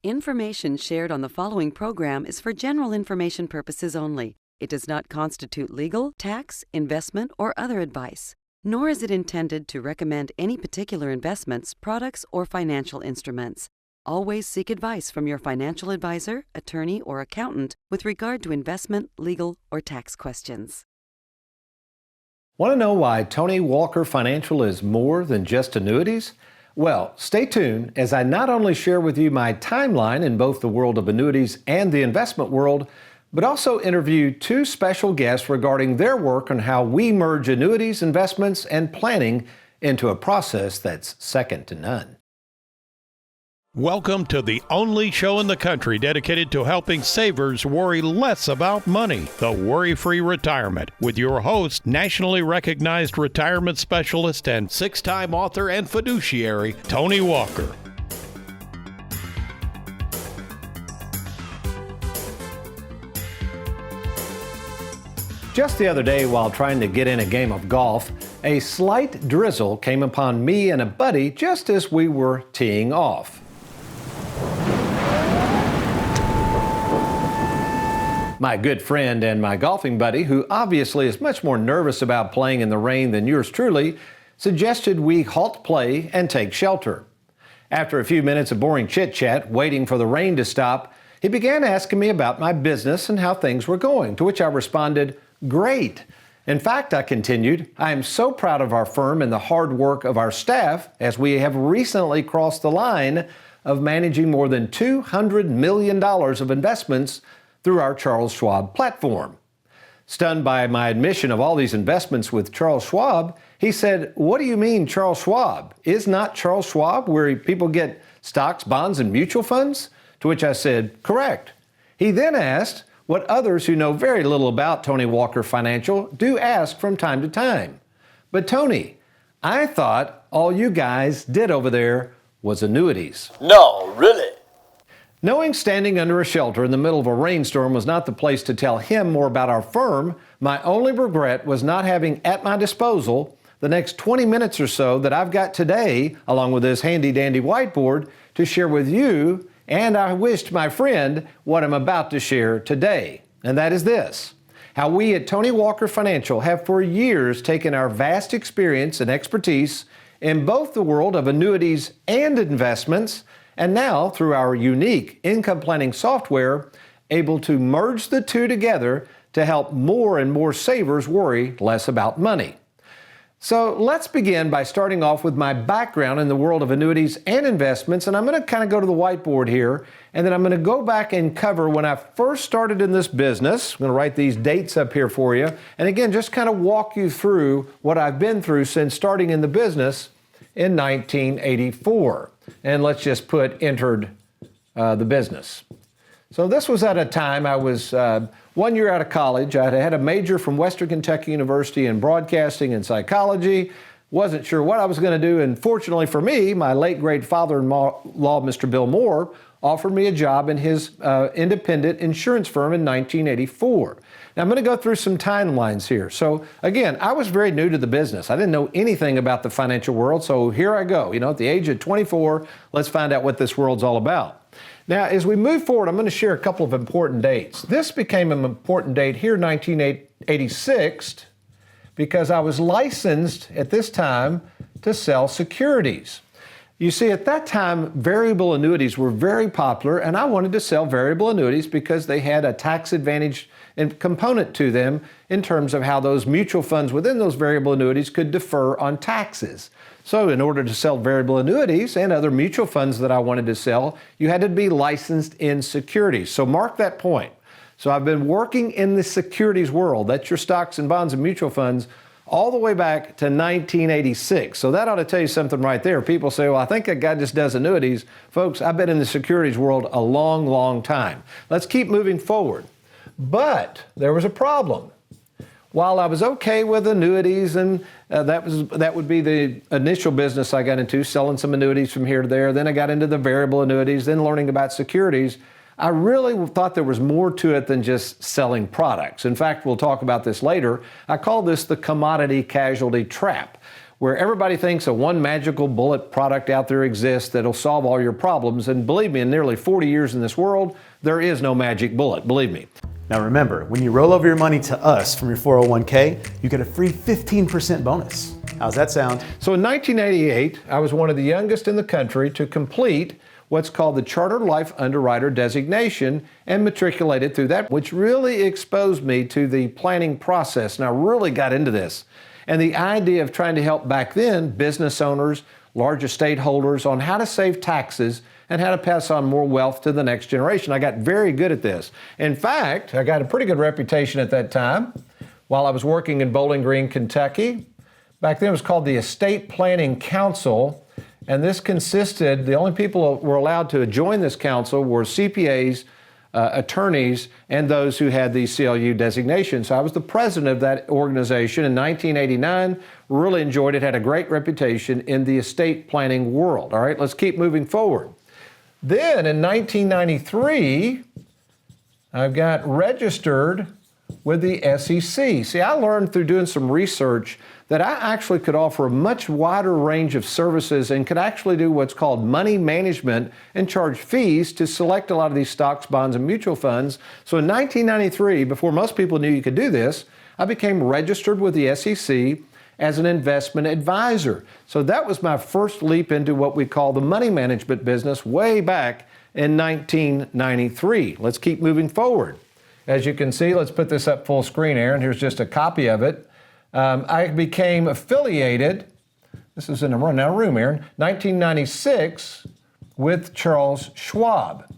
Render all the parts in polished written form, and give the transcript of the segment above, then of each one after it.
Information shared on the following program is for general information purposes only. It does not constitute legal, tax, investment, or other advice, nor is it intended to recommend any particular investments, products, or financial instruments. Always seek advice from your financial advisor, attorney, or accountant with regard to investment, legal, or tax questions. Want to know why Tony Walker Financial is more than just annuities? Well, stay tuned as I not only share with you my timeline in both the world of annuities and the investment world, but also interview two special guests regarding their work on how we merge annuities, investments, and planning into a process that's second to none. Welcome to the only show in the country dedicated to helping savers worry less about money, the WorryFree Retirement, with your host, nationally recognized retirement specialist and six-time author and fiduciary, Tony Walker. Just the other day, while trying to get in a game of golf, a slight drizzle came upon me and a buddy just as we were teeing off. My good friend and my golfing buddy, who obviously is much more nervous about playing in the rain than yours truly, suggested we halt play and take shelter. After a few minutes of boring chit-chat, waiting for the rain to stop, he began asking me about my business and how things were going, to which I responded, "Great." In fact, I continued, "I am so proud of our firm and the hard work of our staff as we have recently crossed the line of managing more than $200 million of investments through our Charles Schwab platform." Stunned by my admission of all these investments with Charles Schwab, he said, "What do you mean, Charles Schwab? Is not Charles Schwab where people get stocks, bonds, and mutual funds?" To which I said, "Correct." He then asked what others who know very little about Tony Walker Financial do ask from time to time. "But Tony, I thought all you guys did over there was annuities." No, really? Knowing standing under a shelter in the middle of a rainstorm was not the place to tell him more about our firm, my only regret was not having at my disposal the next 20 minutes or so that I've got today, along with this handy-dandy whiteboard, to share with you, and I wished my friend what I'm about to share today. And that is this: how we at Tony Walker Financial have for years taken our vast experience and expertise in both the world of annuities and investments, and now, through our unique income planning software, able to merge the two together to help more and more savers worry less about money. So let's begin by starting off with my background in the world of annuities and investments, and I'm going to kind of go to the whiteboard here, and then I'm going to go back and cover when I first started in this business. I'm going to write these dates up here for you, and again, just kind of walk you through what I've been through since starting in the business in 1984. And let's just put entered the business. So this was at a time I was 1 year out of college. I had a major from Western Kentucky University in broadcasting and psychology. Wasn't sure what I was going to do. And fortunately for me, my late great father-in-law, Mr. Bill Moore, offered me a job in his independent insurance firm in 1984. Now, I'm going to go through some timelines here. So again, I was very new to the business. I didn't know anything about the financial world. So here I go. At the age of 24, let's find out what this world's all about. Now, as we move forward, I'm going to share a couple of important dates. This became an important date here in 1986 because I was licensed at this time to sell securities. You see, at that time, variable annuities were very popular, and I wanted to sell variable annuities because they had a tax advantage component to them in terms of how those mutual funds within those variable annuities could defer on taxes. So in order to sell variable annuities and other mutual funds that I wanted to sell, you had to be licensed in securities. So mark that point. So I've been working in the securities world, that's your stocks and bonds and mutual funds, all the way back to 1986. So that ought to tell you something right there. People say, well, I think that guy just does annuities. Folks, I've been in the securities world a long, long time. Let's keep moving forward. But there was a problem. While I was okay with annuities, and that would be the initial business I got into, selling some annuities from here to there. Then I got into the variable annuities, then learning about securities. I really thought there was more to it than just selling products. In fact, we'll talk about this later. I call this the commodity casualty trap. where everybody thinks a one magical bullet product out there exists that'll solve all your problems. And believe me, in nearly 40 years in this world, there is no magic bullet, believe me. Now remember, when you roll over your money to us from your 401k, you get a free 15% bonus. How's that sound? So in 1988, I was one of the youngest in the country to complete what's called the Chartered Life Underwriter designation and matriculated through that, which really exposed me to the planning process. And I really got into this. And the idea of trying to help back then business owners, large estate holders on how to save taxes and how to pass on more wealth to the next generation. I got very good at this. In fact, I got a pretty good reputation at that time while I was working in Bowling Green, Kentucky. Back then it was called the Estate Planning Council. And this consisted, the only people who were allowed to join this council were CPAs, attorneys, and those who had the CLU designation. So I was the president of that organization in 1989. Really enjoyed it, had a great reputation in the estate planning world. All right, let's keep moving forward. Then in 1993, I got registered with the SEC. See, I learned through doing some research that I actually could offer a much wider range of services and could actually do what's called money management and charge fees to select a lot of these stocks, bonds, and mutual funds. So in 1993, before most people knew you could do this, I became registered with the SEC as an investment advisor. So that was my first leap into what we call the money management business way back in 1993. Let's keep moving forward. As you can see, let's put this up full screen, Aaron. Here's just a copy of it. I became affiliated, this is in a room, Aaron, 1996 with Charles Schwab,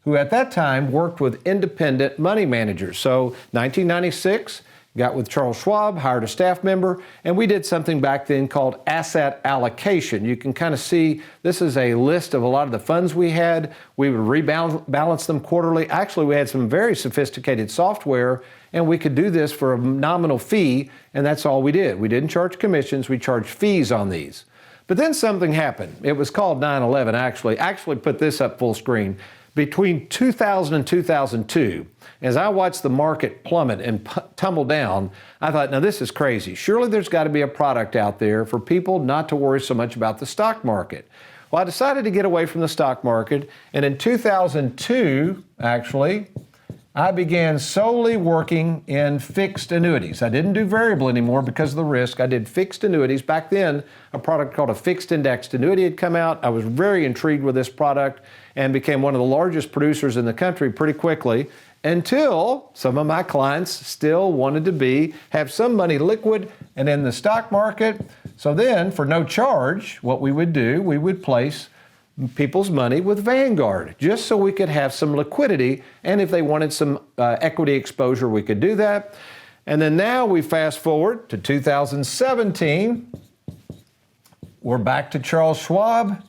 who at that time worked with independent money managers. So 1996, got with Charles Schwab, hired a staff member, and we did something back then called asset allocation. You can kind of see this is a list of a lot of the funds we had. We would rebalance them quarterly. Actually, we had some very sophisticated software, and we could do this for a nominal fee, and that's all we did. We didn't charge commissions, we charged fees on these. But then something happened. It was called 9/11, actually. Actually put this up full screen. Between 2000 and 2002, as I watched the market plummet and tumble down, I thought, now this is crazy. Surely there's got to be a product out there for people not to worry so much about the stock market. Well, I decided to get away from the stock market, and in 2002, actually, I began solely working in fixed annuities. I didn't do variable anymore because of the risk. I did fixed annuities. Back then, a product called a fixed indexed annuity had come out. I was very intrigued with this product and became one of the largest producers in the country pretty quickly until some of my clients still wanted to have some money liquid and in the stock market. So then, for no charge, what we would do, we would place people's money with Vanguard, just so we could have some liquidity, and if they wanted some equity exposure, we could do that. And then now we fast forward to 2017. We're back to Charles Schwab.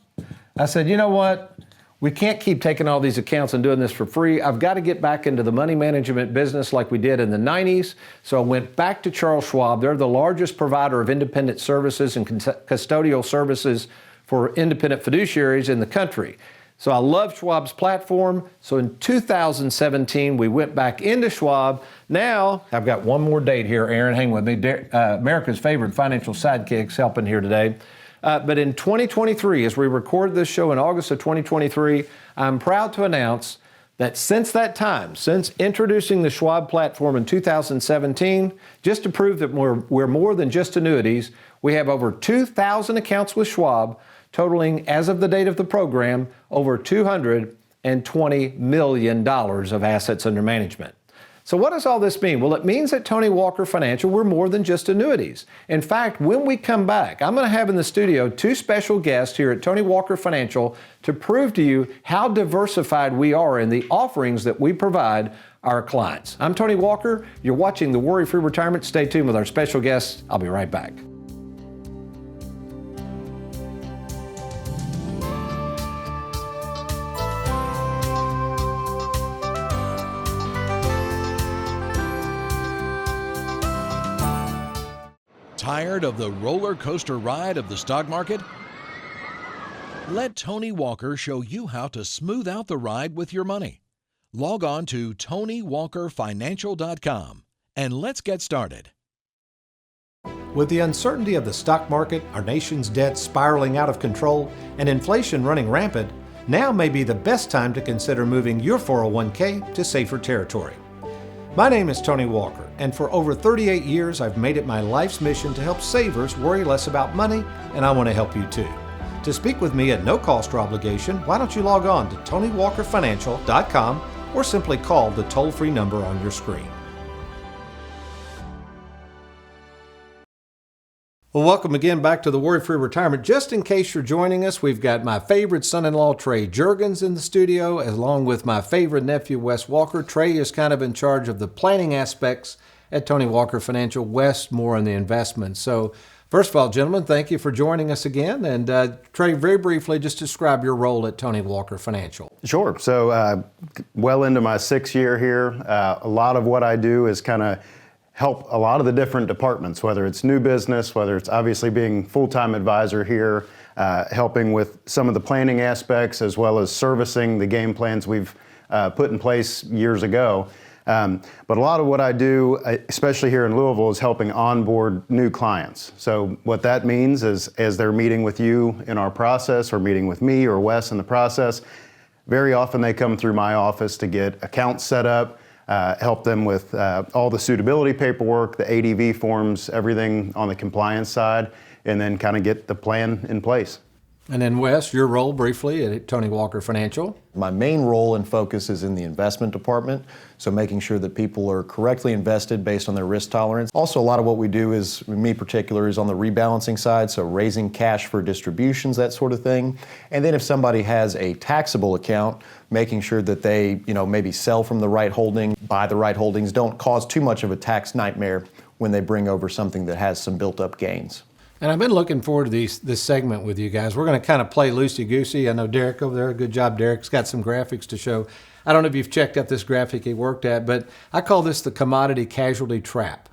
I said, you know what? We can't keep taking all these accounts and doing this for free. I've got to get back into the money management business like we did in the 90s. So I went back to Charles Schwab. They're the largest provider of independent services and custodial services for independent fiduciaries in the country. So I love Schwab's platform. So in 2017, we went back into Schwab. Now, I've got one more date here, Aaron, hang with me. America's favorite financial sidekicks helping here today. But in 2023, as we record this show in August of 2023, I'm proud to announce that since that time, since introducing the Schwab platform in 2017, just to prove that we're more than just annuities, we have over 2,000 accounts with Schwab, totaling, as of the date of the program, over $220 million of assets under management. So what does all this mean? Well, it means at Tony Walker Financial, we're more than just annuities. In fact, when we come back, I'm going to have in the studio two special guests here at Tony Walker Financial to prove to you how diversified we are in the offerings that we provide our clients. I'm Tony Walker. You're watching the Worry-Free Retirement. Stay tuned with our special guests. I'll be right back. Tired of the roller coaster ride of the stock market? Let Tony Walker show you how to smooth out the ride with your money. Log on to TonyWalkerFinancial.com and let's get started. With the uncertainty of the stock market, our nation's debt spiraling out of control, and inflation running rampant, now may be the best time to consider moving your 401k to safer territory. My name is Tony Walker, and for over 38 years I've made it my life's mission to help savers worry less about money, and I want to help you too. To speak with me at no cost or obligation, why don't you log on to TonyWalkerFinancial.com or simply call the toll-free number on your screen. Well, welcome again back to the WorryFree Retirement. Just in case you're joining us, we've got my favorite son-in-law, Trey Juergens, in the studio, along with my favorite nephew, Wes Walker. Trey is kind of in charge of the planning aspects at Tony Walker Financial. Wes, more on the investments. So, first of all, gentlemen, thank you for joining us again. And Trey, very briefly, just describe your role at Tony Walker Financial. Sure. So, well into my 6th year here. A lot of what I do is kind of help a lot of the different departments, whether it's new business, whether it's obviously being full-time advisor here, helping with some of the planning aspects, as well as servicing the game plans we've put in place years ago. But a lot of what I do, especially here in Louisville, is helping onboard new clients. So what that means is, as they're meeting with you in our process, or meeting with me or Wes in the process, very often they come through my office to get accounts set up, help them with all the suitability paperwork, the ADV forms, everything on the compliance side, and then kind of get the plan in place. And then Wes, your role briefly at Tony Walker Financial. My main role and focus is in the investment department, so making sure that people are correctly invested based on their risk tolerance. Also, a lot of what we do is, me in particular, is on the rebalancing side, so raising cash for distributions, that sort of thing. And then if somebody has a taxable account, making sure that they, maybe sell from the right holding, buy the right holdings, don't cause too much of a tax nightmare when they bring over something that has some built-up gains. And I've been looking forward to this segment with you guys. We're going to kind of play loosey-goosey. I know Derek over there, good job, Derek's got some graphics to show. I don't know if you've checked out this graphic he worked at, but I call this the commodity casualty trap.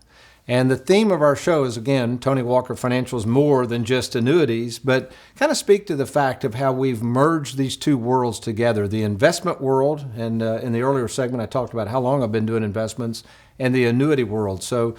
And the theme of our show is, again, Tony Walker Financial is more than just annuities, but kind of speak to the fact of how we've merged these two worlds together, the investment world, and in the earlier segment I talked about how long I've been doing investments, and the annuity world. So,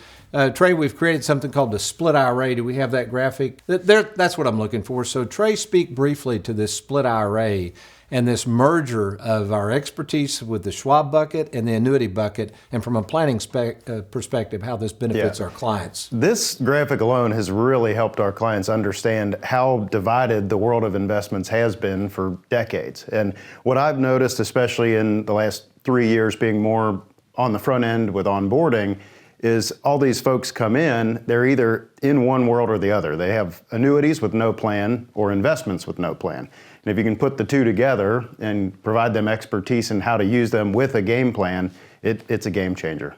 Trey, we've created something called the split IRA. Do we have that graphic? That's what I'm looking for. So, Trey, speak briefly to this split IRA and this merger of our expertise with the Schwab bucket and the annuity bucket, and from a planning perspective, how this benefits our clients. This graphic alone has really helped our clients understand how divided the world of investments has been for decades. And what I've noticed, especially in the last 3 years being more on the front end with onboarding, is all these folks come in, they're either in one world or the other. They have annuities with no plan or investments with no plan. And if you can put the two together and provide them expertise in how to use them with a game plan, it's a game changer.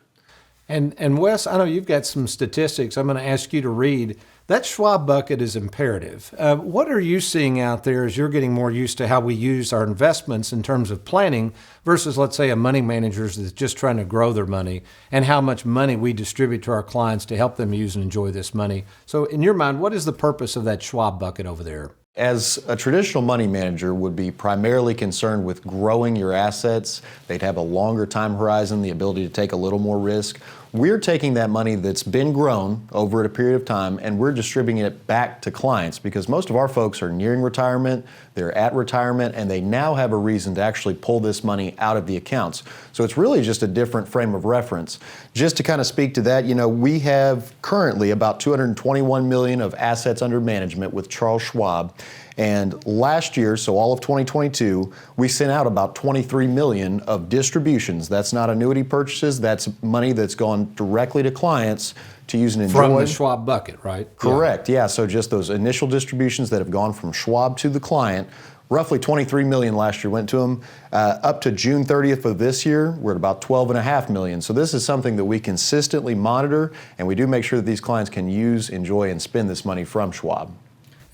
And Wes, I know you've got some statistics I'm going to ask you to read. That Schwab bucket is imperative. What are you seeing out there as you're getting more used to how we use our investments in terms of planning versus, let's say, a money manager that's just trying to grow their money, and how much money we distribute to our clients to help them use and enjoy this money? So in your mind, what is the purpose of that Schwab bucket over there? As a traditional money manager would be primarily concerned with growing your assets, they'd have a longer time horizon, the ability to take a little more risk. We're taking that money that's been grown over a period of time, and we're distributing it back to clients, because most of our folks are nearing retirement, they're at retirement, and they now have a reason to actually pull this money out of the accounts. So it's really just a different frame of reference. Just to kind of speak to that, we have currently about $221 million of assets under management with Charles Schwab. And last year, so all of 2022, we sent out about $23 million of distributions. That's not annuity purchases. That's money that's gone directly to clients to use and enjoy. From the Schwab bucket, right? Correct, yeah. So just those initial distributions that have gone from Schwab to the client, roughly $23 million last year went to them. Up to June 30th of this year, we're at about $12.5 million. So this is something that we consistently monitor, and we do make sure that these clients can use, enjoy, and spend this money from Schwab.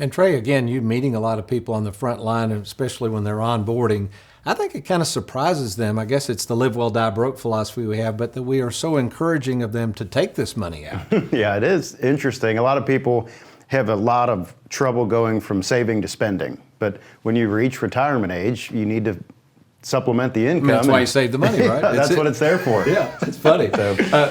And Trey, again, you meeting a lot of people on the front line, especially when they're onboarding, I think it kind of surprises them. I guess it's the live well, die broke philosophy we have, but that we are so encouraging of them to take this money out. Yeah, it is interesting. A lot of people have a lot of trouble going from saving to spending. But when you reach retirement age, you need to supplement the income. That's why you save the money, right? That's what it's there for. Yeah, it's funny.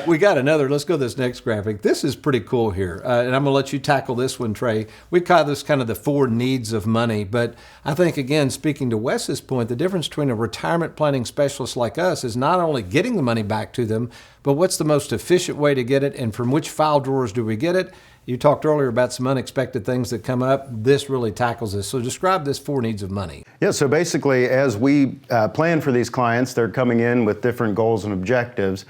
We got another. Let's go to this next graphic. This is pretty cool here. And I'm going to let you tackle this one, Trey. We call this kind of the 4 needs of money. But I think, again, speaking to Wes's point, the difference between a retirement planning specialist like us is not only getting the money back to them, but what's the most efficient way to get it, and from which file drawers do we get it? You talked earlier about some unexpected things that come up. This really tackles this. So describe this 4 needs of money. Yeah, so basically, as we plan for these clients, they're coming in with different goals and objectives.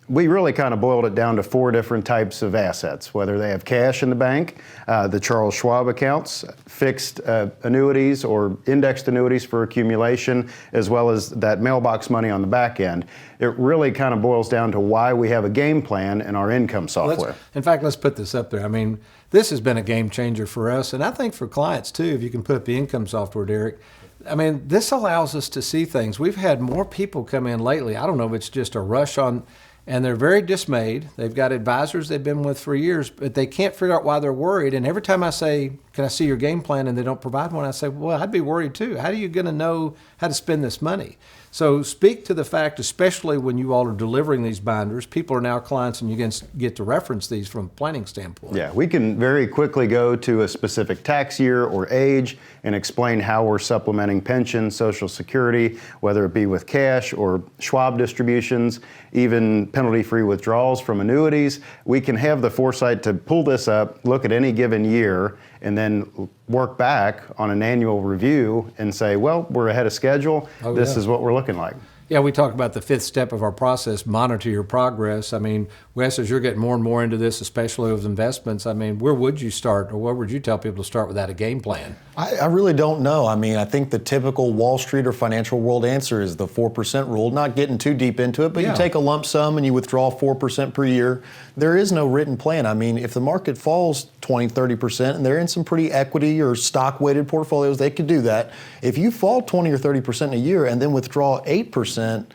We really kind of boiled it down to 4 different types of assets, whether they have cash in the bank, the Charles Schwab accounts, fixed annuities or indexed annuities for accumulation, as well as that mailbox money on the back end. It really kind of boils down to why we have a game plan in our income software. In fact, let's put this up there. I mean, this has been a game changer for us, and I think for clients too, if you can put up the income software, Derek. I mean, this allows us to see things. We've had more people come in lately. I don't know if it's just a rush on, and they're very dismayed. They've got advisors they've been with for years, but they can't figure out why they're worried. And every time I say, can I see your game plan, and they don't provide one, I say, well, I'd be worried too. How are you going to know how to spend this money? So speak to the fact, especially when you all are delivering these binders, people are now clients and you get to reference these from a planning standpoint. Yeah, we can very quickly go to a specific tax year or age and explain how we're supplementing pension, Social Security, whether it be with cash or Schwab distributions, even penalty-free withdrawals from annuities. We can have the foresight to pull this up, look at any given year, and then work back on an annual review and say, well, we're ahead of schedule. This is what we're looking like. Yeah, we talked about the 5th step of our process, monitor your progress. I mean, Wes, as you're getting more and more into this, especially with investments, I mean, where would you start, or where would you tell people to start without a game plan? I really don't know. I mean, I think the typical Wall Street or financial world answer is the 4% rule, not getting too deep into it, but you take a lump sum and you withdraw 4% per year. There is no written plan. I mean, if the market falls 20, 30%, and they're in some pretty equity or stock-weighted portfolios, they could do that. If you fall 20 or 30% a year and then withdraw 8%,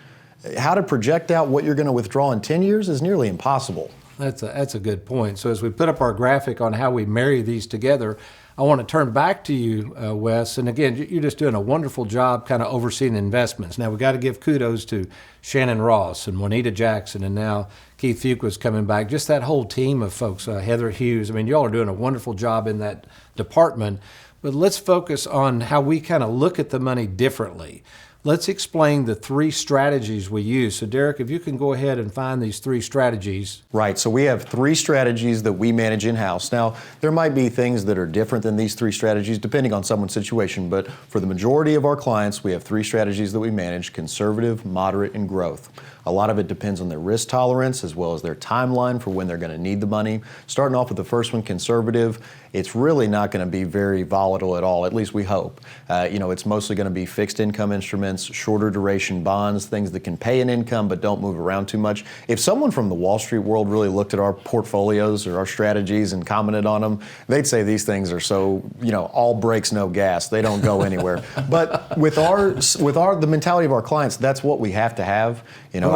how to project out what you're going to withdraw in 10 years is nearly impossible. That's a good point. So as we put up our graphic on how we marry these together, I want to turn back to you, Wes. And again, you're just doing a wonderful job kind of overseeing investments. Now, we got to give kudos to Shannon Ross and Juanita Jackson, and now Keith Fuqua's coming back. Just that whole team of folks, Heather Hughes. I mean, y'all are doing a wonderful job in that department. But let's focus on how we kind of look at the money differently. Let's explain the 3 strategies we use. So Derek, if you can go ahead and find these 3 strategies. Right, so we have 3 strategies that we manage in-house. Now, there might be things that are different than these 3 strategies depending on someone's situation, but for the majority of our clients, we have 3 strategies that we manage: conservative, moderate, and growth. A lot of it depends on their risk tolerance as well as their timeline for when they're going to need the money. Starting off with the first one, conservative, it's really not going to be very volatile at all, at least we hope. It's mostly going to be fixed income instruments, shorter duration bonds, things that can pay an income but don't move around too much. If someone from the Wall Street world really looked at our portfolios or our strategies and commented on them, they'd say these things are so, all brakes, no gas. They don't go anywhere. But with the mentality of our clients, that's what we have to have.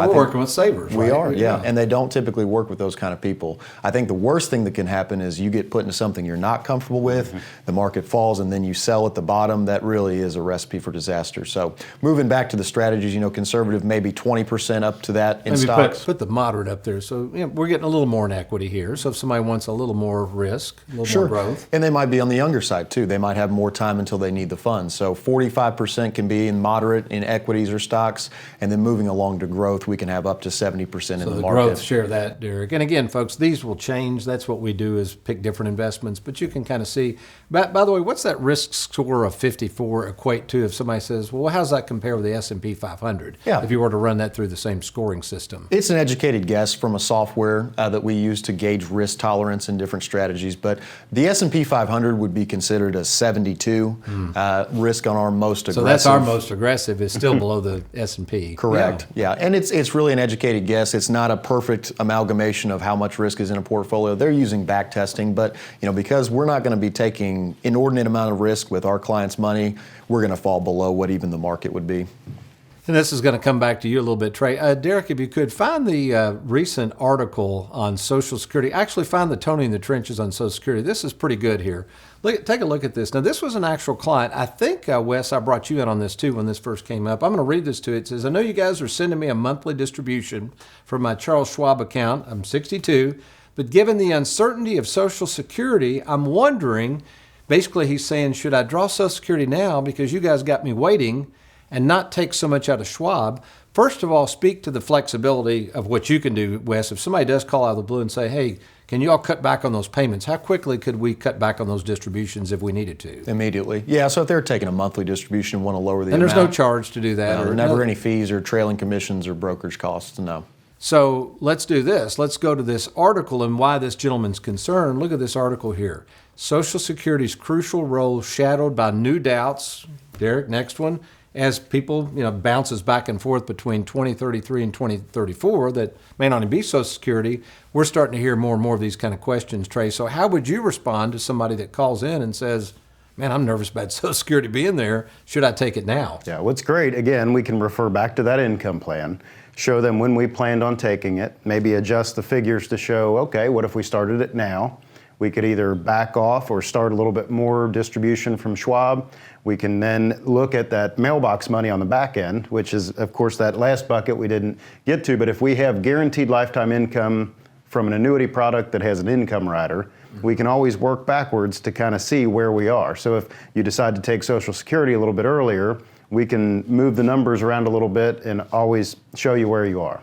We're working with savers. We right? are, yeah. And they don't typically work with those kind of people. I think the worst thing that can happen is you get put into something you're not comfortable with, the market falls, and then you sell at the bottom. That really is a recipe for disaster. So moving back to the strategies, conservative, maybe 20% up to that in stocks. Put the moderate up there. So we're getting a little more in equity here. So if somebody wants a little more risk, a little more growth. And they might be on the younger side too. They might have more time until they need the funds. So 45% can be in moderate in equities or stocks, and then moving along to growth, we can have up to 70% in the market. Growth, share that, Derek. And again, folks, these will change. That's what we do, is pick different investments. But you can kind of see. By the way, what's that risk score of 54 equate to if somebody says, well, how does that compare with the S&P 500? Yeah. If you were to run that through the same scoring system. It's an educated guess from a software that we use to gauge risk tolerance in different strategies. But the S&P 500 would be considered a 72 risk on our most aggressive. So that's our most aggressive, is still below the S&P. Correct. Yeah. And it's really an educated guess. It's not a perfect amalgamation of how much risk is in a portfolio. They're using back testing, but because we're not going to be taking inordinate amount of risk with our clients' money, we're going to fall below what even the market would be. And this is going to come back to you a little bit, Trey. Derek, if you could find the recent article on Social Security. Actually find the Tony in the Trenches on Social Security. This is pretty good here. Take a look at this. Now, this was an actual client. I think, Wes, I brought you in on this too when this first came up. I'm going to read this to you. It says, I know you guys are sending me a monthly distribution from my Charles Schwab account. I'm 62, but given the uncertainty of Social Security, I'm wondering, basically he's saying, should I draw Social Security now because you guys got me waiting and not take so much out of Schwab? First of all, speak to the flexibility of what you can do, Wes. If somebody does call out of the blue and say, hey, can you all cut back on those payments? How quickly could we cut back on those distributions if we needed to? Immediately. Yeah, so if they're taking a monthly distribution and want to lower the amount. And there's no charge to do that? No, never any fees or trailing commissions or brokerage costs, no. So let's do this. Let's go to this article and why this gentleman's concerned. Look at this article here. Social Security's crucial role shadowed by new doubts. Derek, next one. As people, bounces back and forth between 2033 and 2034 that may not even be Social Security, we're starting to hear more and more of these kind of questions, Trey. So how would you respond to somebody that calls in and says, man, I'm nervous about Social Security being there. Should I take it now? Yeah, what's great, again, we can refer back to that income plan, show them when we planned on taking it, maybe adjust the figures to show, okay, what if we started it now? We could either back off or start a little bit more distribution from Schwab. We can then look at that mailbox money on the back end, which is, of course, that last bucket we didn't get to. But if we have guaranteed lifetime income from an annuity product that has an income rider, we can always work backwards to kind of see where we are. So if you decide to take Social Security a little bit earlier, we can move the numbers around a little bit and always show you where you are.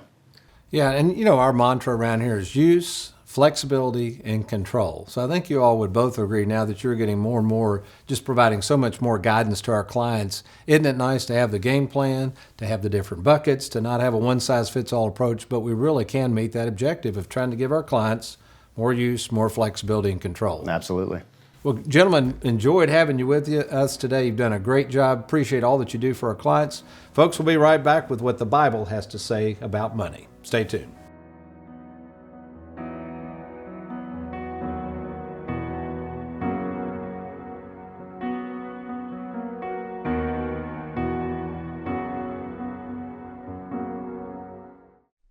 Yeah, and our mantra around here is use, flexibility, and control. So I think you all would both agree now that you're getting more and more, just providing so much more guidance to our clients. Isn't it nice to have the game plan, to have the different buckets, to not have a one-size-fits-all approach, but we really can meet that objective of trying to give our clients more use, more flexibility, and control. Absolutely. Well, gentlemen, enjoyed having you with us today. You've done a great job. Appreciate all that you do for our clients. Folks, we'll be right back with what the Bible has to say about money. Stay tuned.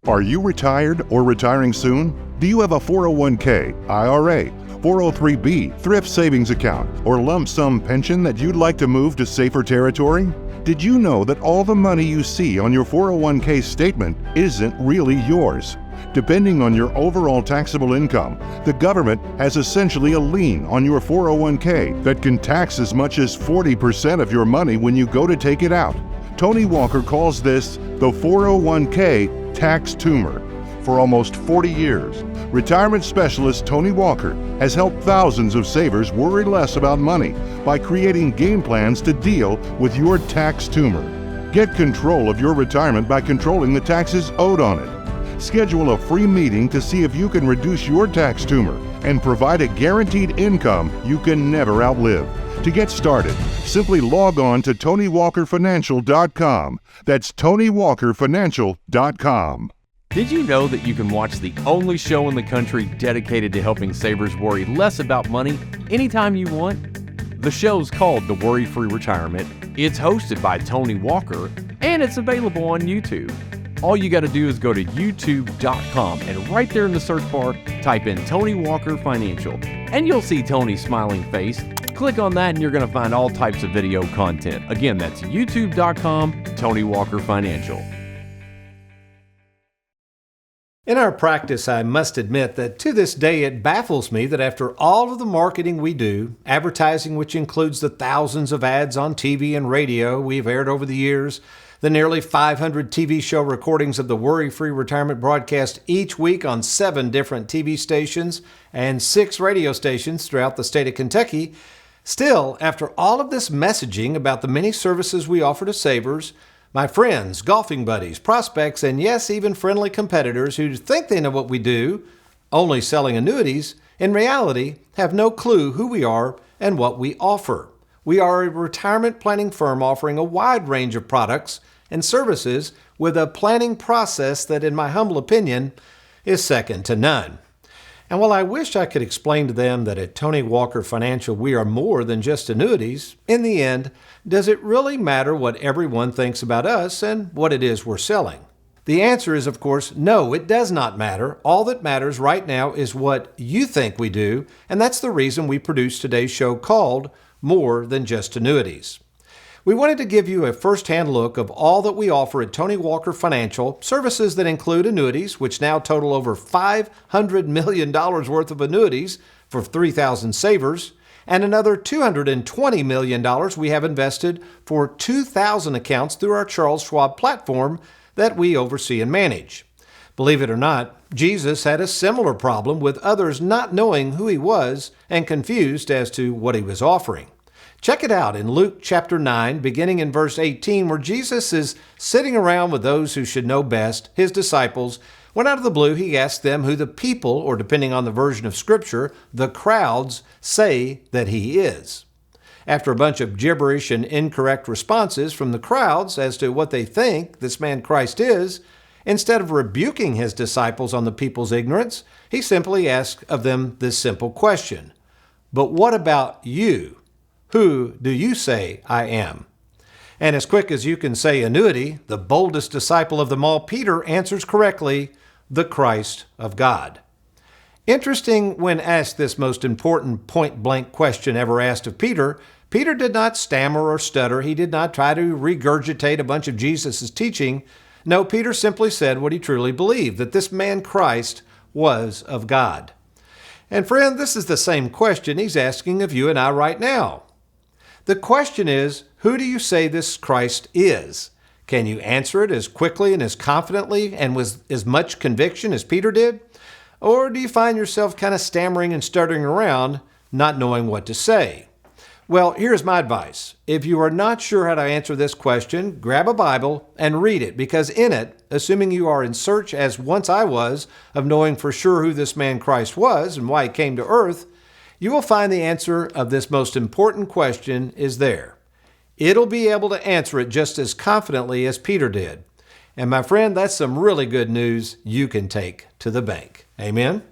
Are you retired or retiring soon? Do you have a 401k, IRA, 403b, thrift savings account, or lump sum pension that you'd like to move to safer territory? Did you know that all the money you see on your 401k statement isn't really yours? Depending on your overall taxable income, the government has essentially a lien on your 401k that can tax as much as 40% of your money when you go to take it out. Tony Walker calls this the 401k tax tumor. For almost 40 years, retirement specialist Tony Walker has helped thousands of savers worry less about money by creating game plans to deal with your tax tumor. Get control of your retirement by controlling the taxes owed on it. Schedule a free meeting to see if you can reduce your tax tumor and provide a guaranteed income you can never outlive. To get started, simply log on to TonyWalkerFinancial.com. That's TonyWalkerFinancial.com. Did you know that you can watch the only show in the country dedicated to helping savers worry less about money anytime you want? The show's called The WorryFree Retirement. It's hosted by Tony Walker, and it's available on YouTube. All you got to do is go to youtube.com and right there in the search bar, type in Tony Walker Financial, and you'll see Tony's smiling face. Click on that and you're going to find all types of video content. Again, that's youtube.com, Tony Walker Financial. In our practice, I must admit that to this day it baffles me that after all of the marketing we do, advertising which includes the thousands of ads on TV and radio we've aired over the years, the nearly 500 TV show recordings of the Worry-Free Retirement broadcast each week on 7 different TV stations and 6 radio stations throughout the state of Kentucky, still, after all of this messaging about the many services we offer to savers, my friends, golfing buddies, prospects, and yes, even friendly competitors who think they know what we do, only selling annuities, in reality have no clue who we are and what we offer. We are a retirement planning firm offering a wide range of products and services with a planning process that, in my humble opinion, is second to none. And while I wish I could explain to them that at Tony Walker Financial we are more than just annuities, in the end, does it really matter what everyone thinks about us and what it is we're selling? The answer is, of course, no, it does not matter. All that matters right now is what you think we do, and that's the reason we produce today's show called More Than Just Annuities. We wanted to give you a first-hand look of all that we offer at Tony Walker Financial, services that include annuities, which now total over $500 million worth of annuities for 3,000 savers, and another $220 million we have invested for 2,000 accounts through our Charles Schwab platform that we oversee and manage. Believe it or not, Jesus had a similar problem with others not knowing who he was and confused as to what he was offering. Check it out in Luke chapter 9, beginning in verse 18, where Jesus is sitting around with those who should know best, his disciples, when out of the blue he asked them who the people, or depending on the version of Scripture, the crowds, say that he is. After a bunch of gibberish and incorrect responses from the crowds as to what they think this man Christ is, instead of rebuking his disciples on the people's ignorance, he simply asked of them this simple question: "But what about you? Who do you say I am?" And as quick as you can say annuity, the boldest disciple of them all, Peter, answers correctly, the Christ of God. Interesting, when asked this most important point-blank question ever asked of Peter, Peter did not stammer or stutter. He did not try to regurgitate a bunch of Jesus' teaching. No, Peter simply said what he truly believed, that this man Christ was of God. And friend, this is the same question he's asking of you and I right now. The question is, who do you say this Christ is? Can you answer it as quickly and as confidently and with as much conviction as Peter did? Or do you find yourself kind of stammering and stuttering around, not knowing what to say? Well, here's my advice. If you are not sure how to answer this question, grab a Bible and read it, because in it, assuming you are in search, as once I was, of knowing for sure who this man Christ was and why he came to earth, you will find the answer of this most important question is there. It'll be able to answer it just as confidently as Peter did. And my friend, that's some really good news you can take to the bank. Amen?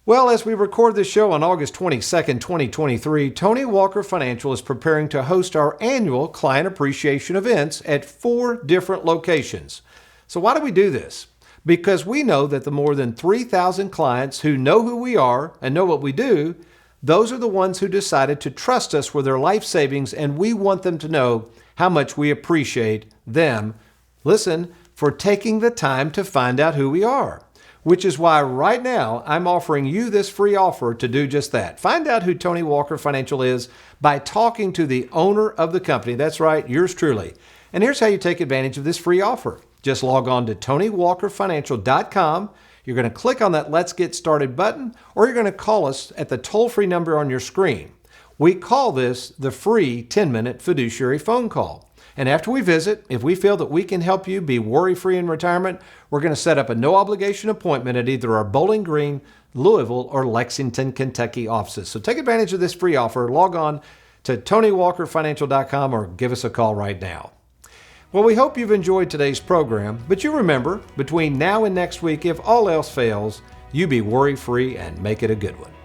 Well, as we record this show on August 22nd, 2023, Tony Walker Financial is preparing to host our annual client appreciation events at 4 different locations. So why do we do this? Because we know that the more than 3,000 clients who know who we are and know what we do, those are the ones who decided to trust us with their life savings, and we want them to know how much we appreciate them, listen, for taking the time to find out who we are. Which is why right now I'm offering you this free offer to do just that. Find out who Tony Walker Financial is by talking to the owner of the company. That's right, yours truly. And here's how you take advantage of this free offer. Just log on to TonyWalkerFinancial.com. You're going to click on that Let's Get Started button, or you're going to call us at the toll-free number on your screen. We call this the free 10-minute fiduciary phone call. And after we visit, if we feel that we can help you be worry-free in retirement, we're going to set up a no-obligation appointment at either our Bowling Green, Louisville, or Lexington, Kentucky offices. So take advantage of this free offer. Log on to TonyWalkerFinancial.com or give us a call right now. Well, we hope you've enjoyed today's program, but you remember, between now and next week, if all else fails, you be worry-free and make it a good one.